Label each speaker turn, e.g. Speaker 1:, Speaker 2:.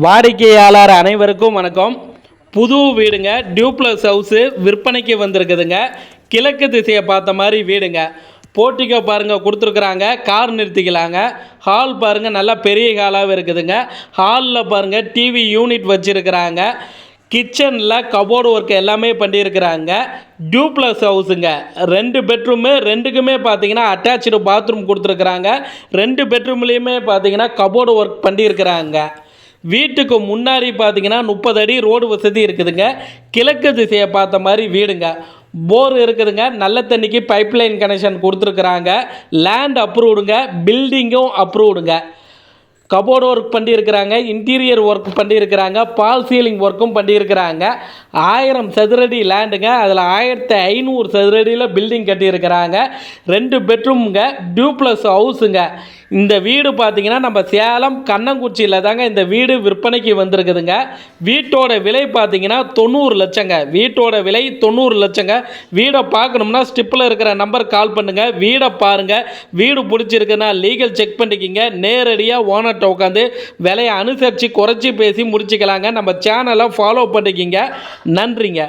Speaker 1: வாடிக்கையாளர் அனைவருக்கும் வணக்கம். புது வீடுங்க, டியூப்ளக்ஸ் ஹவுஸு விற்பனைக்கு வந்திருக்குதுங்க. கிழக்கு திசையை பார்த்த மாதிரி வீடுங்க. போர்ட்டிகோ பாருங்கள் கொடுத்துருக்குறாங்க, கார் நிறுத்திக்கலாங்க. ஹால் பாருங்கள் நல்லா பெரிய ஹாலாகவே இருக்குதுங்க. ஹாலில் பாருங்கள் டிவி யூனிட் வச்சுருக்கிறாங்க. கிச்சனில் கபோர்டு ஒர்க் எல்லாமே பண்ணியிருக்கிறாங்க. டியூப்ளக்ஸ் ஹவுஸுங்க, 2 பெட்ரூமு, 2க்குமே பார்த்தீங்கன்னா அட்டாச்சு பாத்ரூம் கொடுத்துருக்குறாங்க. 2 பெட்ரூம்லேயுமே பார்த்தீங்கன்னா கபோர்டு ஒர்க் பண்ணியிருக்கிறாங்க. வீட்டுக்கு முன்னாடி பார்த்தீங்கன்னா 30 அடி ரோடு வசதி இருக்குதுங்க. கிழக்கு திசையை பார்த்த மாதிரி வீடுங்க. போர் இருக்குதுங்க. நல்ல தண்ணிக்கு பைப்லைன் கனெக்ஷன் கொடுத்துருக்குறாங்க. லேண்ட் அப்ரூவ்டுங்க, பில்டிங்கும் அப்ரூவ்டுங்க. கபோர்டு ஒர்க் பண்ணியிருக்கிறாங்க, இன்டீரியர் ஒர்க் பண்ணியிருக்கிறாங்க, பால் சீலிங் ஒர்க்கும் பண்ணியிருக்கிறாங்க. 1000 சதுரடி லேண்டுங்க. அதில் 1500 சதுரடியில் பில்டிங் கட்டியிருக்கிறாங்க. 2 பெட்ரூமுங்க, டியூப்ளக்ஸ் ஹவுஸுங்க. இந்த வீடு பார்த்தீங்கன்னா நம்ம சேலம் கண்ணங்குச்சியில் தாங்க இந்த வீடு விற்பனைக்கு வந்திருக்குதுங்க. வீட்டோட விலை பார்த்தீங்கன்னா 90 லட்சங்க. வீட்டோட விலை 90 லட்சங்க. வீடை பார்க்கணும்னா ஸ்டிப்பில் இருக்கிற நம்பர் கால் பண்ணுங்கள். வீடை பாருங்கள். வீடு பிடிச்சிருக்குன்னா லீகல் செக் பண்ணிக்கிங்க. நேரடியாக ஓனர்கிட்ட உட்காந்து விலையை அனுசரித்து குறைச்சி பேசி முடிச்சுக்கலாங்க. நம்ம சேனலை ஃபாலோ பண்ணிக்கிங்க. நன்றிங்க.